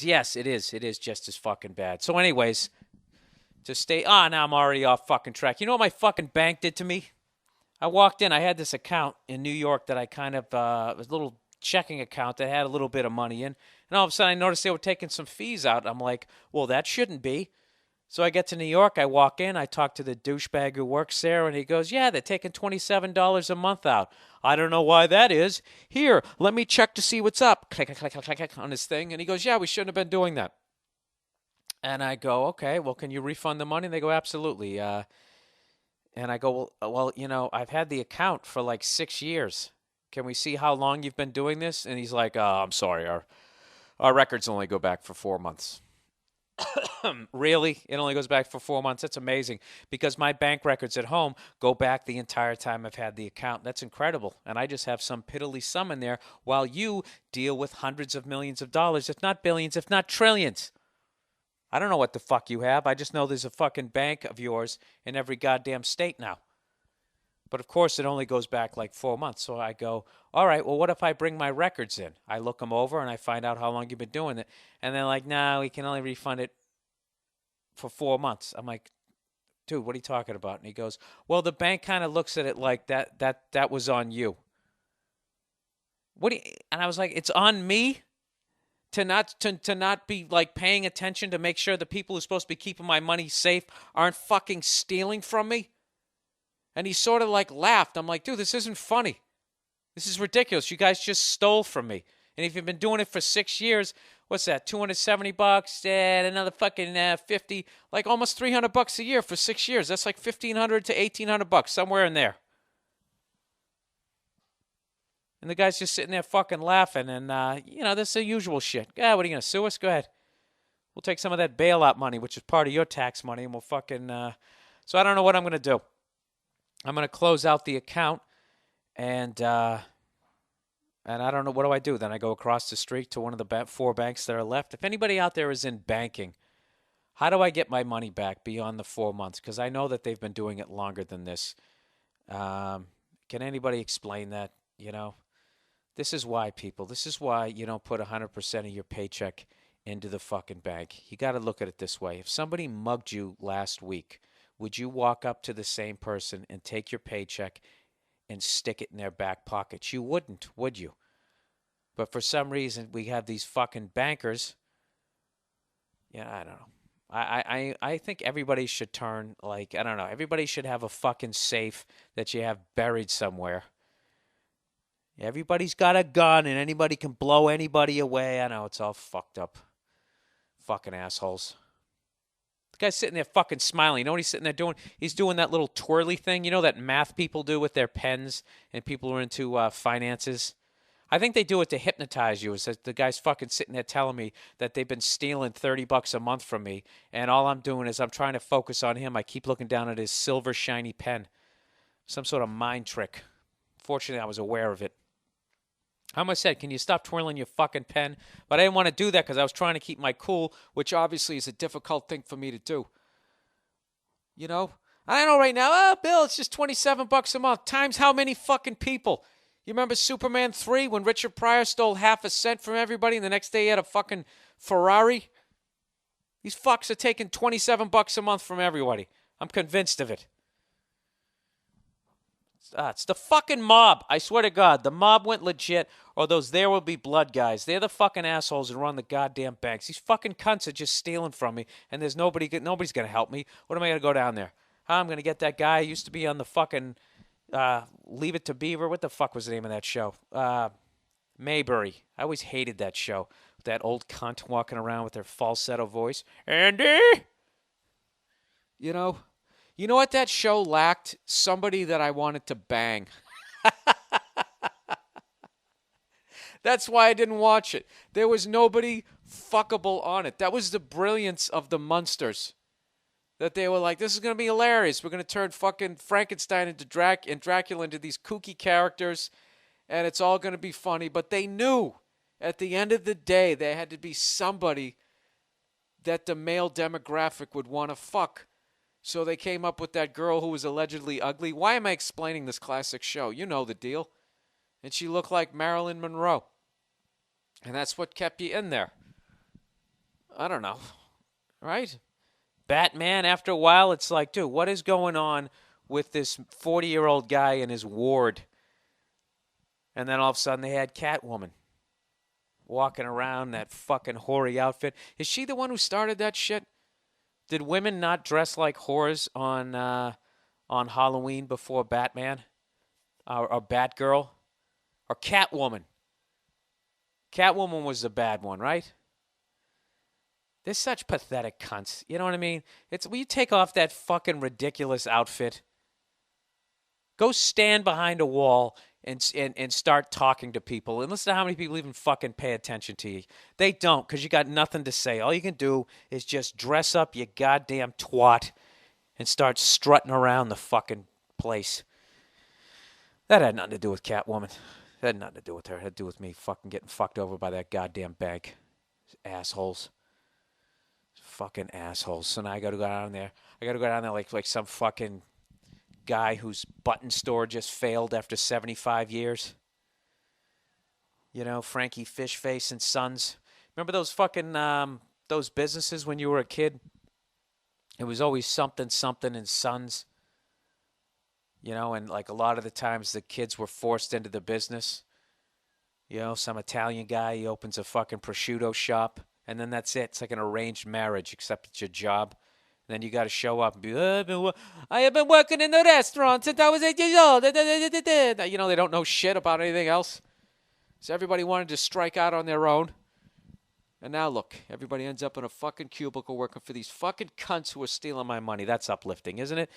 Yes, it is. It is just as fucking bad. So, anyways, to stay. Now I'm already off fucking track. You know what my fucking bank did to me? I walked in. I had this account in New York that I kind of it was a little checking account that had a little bit of money in, and all of a sudden I noticed they were taking some fees out. I'm like, well, that shouldn't be. So I get to New York, I walk in, I talk to the douchebag who works there, and he goes, yeah, they're taking $27 a month out. I don't know why that is. Here, let me check to see what's up. Click, click, click, click, click on his thing. And he goes, yeah, we shouldn't have been doing that. And I go, okay, well, can you refund the money? And they go, absolutely. And I go, well, I've had the account for like 6 years. Can we see how long you've been doing this? And he's like, oh, I'm sorry, our records only go back for 4 months. Really? It only goes back for 4 months? That's amazing because my bank records at home go back the entire time I've had the account. That's incredible. And I just have some piddly sum in there while you deal with hundreds of millions of dollars, if not billions, if not trillions. I don't know what the fuck you have. I just know there's a fucking bank of yours in every goddamn state now. But of course, it only goes back like 4 months. So I go, all right, well, what if I bring my records in? I look them over and I find out how long you've been doing it. And they're like, no, we can only refund it for 4 months. I'm like, dude, what are you talking about? And he goes, well, the bank kind of looks at it like that was on you. What do you, and I was like, it's on me to not be like paying attention to make sure the people who're supposed to be keeping my money safe aren't fucking stealing from me. And he sort of like laughed. I'm like, dude, this isn't funny. This is ridiculous. You guys just stole from me. And if you've been doing it for 6 years, what's that? $270 and another fucking 50, like almost $300 a year for 6 years. That's like 1,500 to 1,800 bucks, somewhere in there. And the guy's just sitting there fucking laughing, and this is the usual shit. Yeah, what are you gonna sue us? Go ahead. We'll take some of that bailout money, which is part of your tax money, and we'll fucking. So I don't know what I'm gonna do. I'm gonna close out the account, and I don't know what do I do. Then I go across the street to one of the four banks that are left. If anybody out there is in banking, how do I get my money back beyond the 4 months? Because I know that they've been doing it longer than this. Can anybody explain that? This is why, people. This is why you don't put 100% of your paycheck into the fucking bank. You got to look at it this way. If somebody mugged you last week, would you walk up to the same person and take your paycheck and stick it in their back pockets? You wouldn't, would you? But for some reason, we have these fucking bankers. Yeah, I don't know. I think everybody should turn, like, I don't know, everybody should have a fucking safe that you have buried somewhere. Everybody's got a gun and anybody can blow anybody away. I know it's all fucked up. Fucking assholes. The guy's sitting there fucking smiling. You know what he's sitting there doing? He's doing that little twirly thing. You know that math people do with their pens and people who are into finances? I think they do it to hypnotize you. Is that the guy's fucking sitting there telling me that they've been stealing $30 a month from me, and all I'm doing is I'm trying to focus on him. I keep looking down at his silver shiny pen. Some sort of mind trick. Fortunately, I was aware of it. I almost said, can you stop twirling your fucking pen? But I didn't want to do that because I was trying to keep my cool, which obviously is a difficult thing for me to do. You know? I know right now, Bill, it's just $27 a month. Times how many fucking people? You remember Superman 3 when Richard Pryor stole half a cent from everybody and the next day he had a fucking Ferrari? These fucks are taking $27 a month from everybody. I'm convinced of it. It's the fucking mob. I swear to God, the mob went legit, or those there will be blood guys. They're the fucking assholes who run the goddamn banks. These fucking cunts are just stealing from me, and there's nobody's gonna help me. What am I gonna go down there? I'm gonna get that guy who used to be on the fucking Leave It to Beaver. What the fuck was the name of that show? Mayberry. I always hated that show. That old cunt walking around with her falsetto voice. Andy, you know. You know what that show lacked? Somebody that I wanted to bang. That's why I didn't watch it. There was nobody fuckable on it. That was the brilliance of the Munsters. That they were like, this is going to be hilarious. We're going to turn fucking Frankenstein into and Dracula into these kooky characters, and it's all going to be funny. But they knew at the end of the day there had to be somebody that the male demographic would want to fuck. So they came up with that girl who was allegedly ugly. Why am I explaining this classic show? You know the deal. And she looked like Marilyn Monroe. And that's what kept you in there. I don't know, right? Batman, after a while, it's like, dude, what is going on with this 40-year-old guy and his ward? And then all of a sudden they had Catwoman walking around that fucking hoary outfit. Is she the one who started that shit? Did women not dress like whores on Halloween before Batman or Batgirl or Catwoman? Catwoman was the bad one, right? They're such pathetic cunts. You know what I mean? It's when you take off that fucking ridiculous outfit, go stand behind a wall and start talking to people. And listen to how many people even fucking pay attention to you. They don't, because you got nothing to say. All you can do is just dress up, you goddamn twat, and start strutting around the fucking place. That had nothing to do with Catwoman. That had nothing to do with her. It had to do with me fucking getting fucked over by that goddamn bank. Assholes. Fucking assholes. So now I got to go down there. I got to go down there like some fucking guy whose button store just failed after 75 years. You know, Frankie Fishface and Sons. Remember those fucking those businesses when you were a kid? It was always something and Sons. You know, and like a lot of the times the kids were forced into the business. You know, some Italian guy, he opens a fucking prosciutto shop. And then that's it. It's like an arranged marriage, except it's your job. And then you got to show up and be, I have been working in the restaurant since I was 8 years old. You know, they don't know shit about anything else. So everybody wanted to strike out on their own. And now look, everybody ends up in a fucking cubicle working for these fucking cunts who are stealing my money. That's uplifting, isn't it?